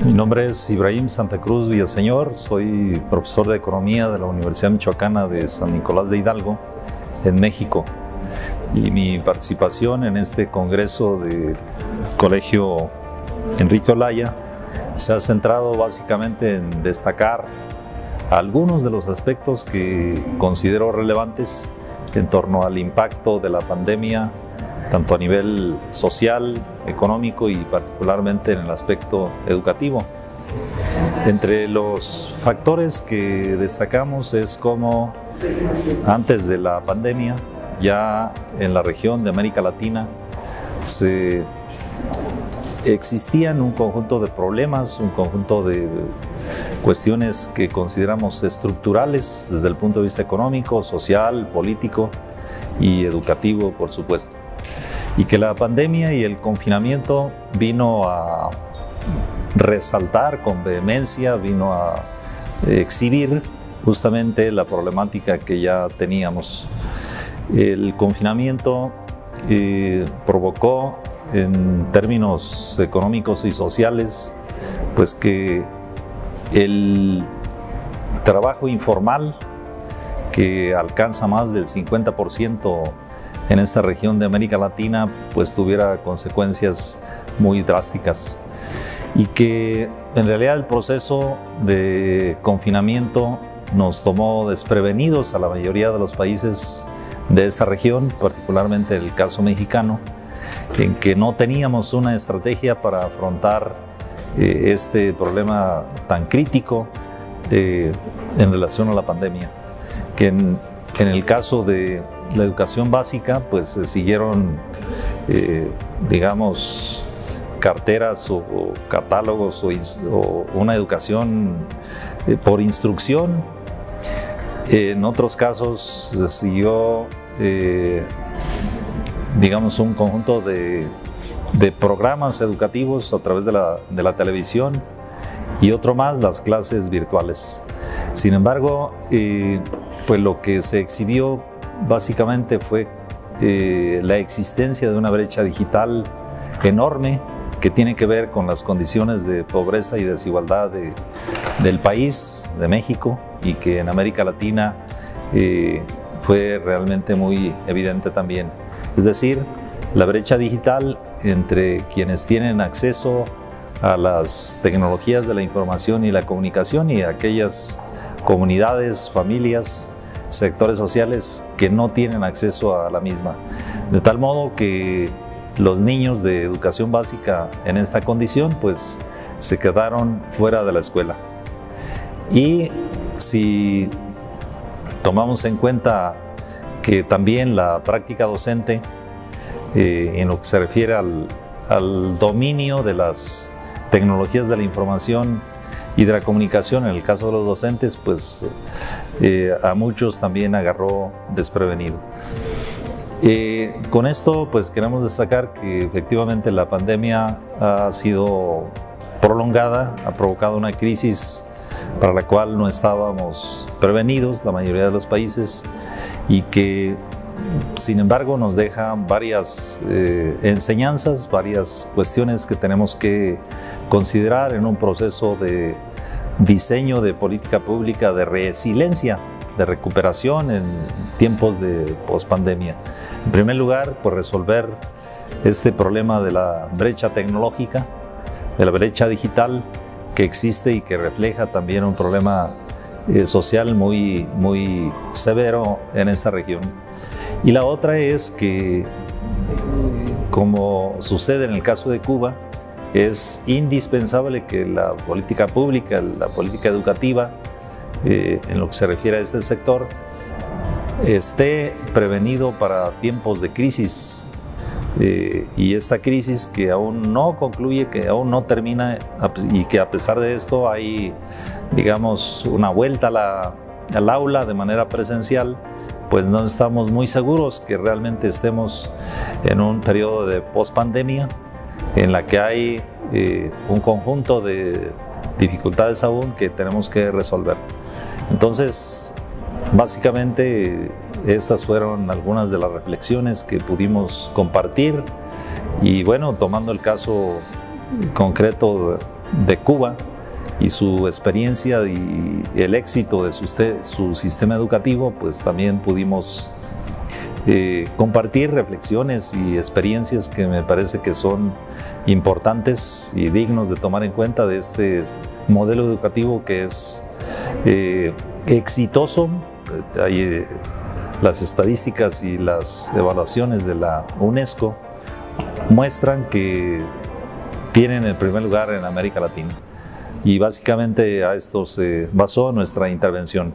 Mi nombre es Ibrahim Santa Cruz Villaseñor, soy profesor de Economía de la Universidad Michoacana de San Nicolás de Hidalgo, en México. Y mi participación en este congreso de Colegio Enrique Olaya se ha centrado básicamente en destacar algunos de los aspectos que considero relevantes en torno al impacto de la pandemia, tanto a nivel social, económico y particularmente en el aspecto educativo. Entre los factores que destacamos es cómo antes de la pandemia, ya en la región de América Latina, existían un conjunto de problemas, un conjunto de cuestiones que consideramos estructurales desde el punto de vista económico, social, político y educativo, por supuesto. Y que la pandemia y el confinamiento vino a resaltar con vehemencia, vino a exhibir justamente la problemática que ya teníamos. El confinamiento provocó en términos económicos y sociales pues que el trabajo informal, que alcanza más del 50% en esta región de América Latina, pues tuviera consecuencias muy drásticas, y que en realidad el proceso de confinamiento nos tomó desprevenidos a la mayoría de los países de esta región, particularmente el caso mexicano, en que no teníamos una estrategia para afrontar este problema tan crítico en relación a la pandemia. Que en el caso de la educación básica, pues se siguieron, digamos, carteras o catálogos o una educación por instrucción. En otros casos se siguió, digamos, un conjunto de programas educativos a través de la televisión, y otro más, las clases virtuales. Sin embargo, pues lo que se exhibió básicamente fue la existencia de una brecha digital enorme que tiene que ver con las condiciones de pobreza y desigualdad del país, de México, y que en América Latina fue realmente muy evidente también. Es decir, la brecha digital entre quienes tienen acceso a las tecnologías de la información y la comunicación y aquellas comunidades, familias, sectores sociales que no tienen acceso a la misma. De tal modo que los niños de educación básica en esta condición pues se quedaron fuera de la escuela. Y si tomamos en cuenta que también la práctica docente, en lo que se refiere al dominio de las tecnologías de la información y de la comunicación, en el caso de los docentes, pues a muchos también agarró desprevenido. Con esto pues queremos destacar que efectivamente la pandemia ha sido prolongada, ha provocado una crisis para la cual no estábamos prevenidos la mayoría de los países, y que sin embargo nos deja varias enseñanzas, varias cuestiones que tenemos que considerar en un proceso de diseño de política pública de resiliencia, de recuperación en tiempos de pospandemia. En primer lugar, pues resolver este problema de la brecha tecnológica, de la brecha digital que existe y que refleja también un problema social muy severo en esta región. Y la otra es que, como sucede en el caso de Cuba, es indispensable que la política pública, la política educativa, en lo que se refiere a este sector, esté prevenido para tiempos de crisis. Y esta crisis que aún no concluye, que aún no termina, y que a pesar de esto hay, digamos, una vuelta al aula de manera presencial, pues no estamos muy seguros que realmente estemos en un periodo de pospandemia en la que hay un conjunto de dificultades aún que tenemos que resolver. Entonces, básicamente estas fueron algunas de las reflexiones que pudimos compartir, y bueno, tomando el caso concreto de Cuba y su experiencia y el éxito de su sistema educativo, pues también pudimos compartir reflexiones y experiencias que me parece que son importantes y dignos de tomar en cuenta de este modelo educativo que es exitoso. Las estadísticas y las evaluaciones de la UNESCO muestran que tienen el primer lugar en América Latina, y básicamente a esto se basó nuestra intervención.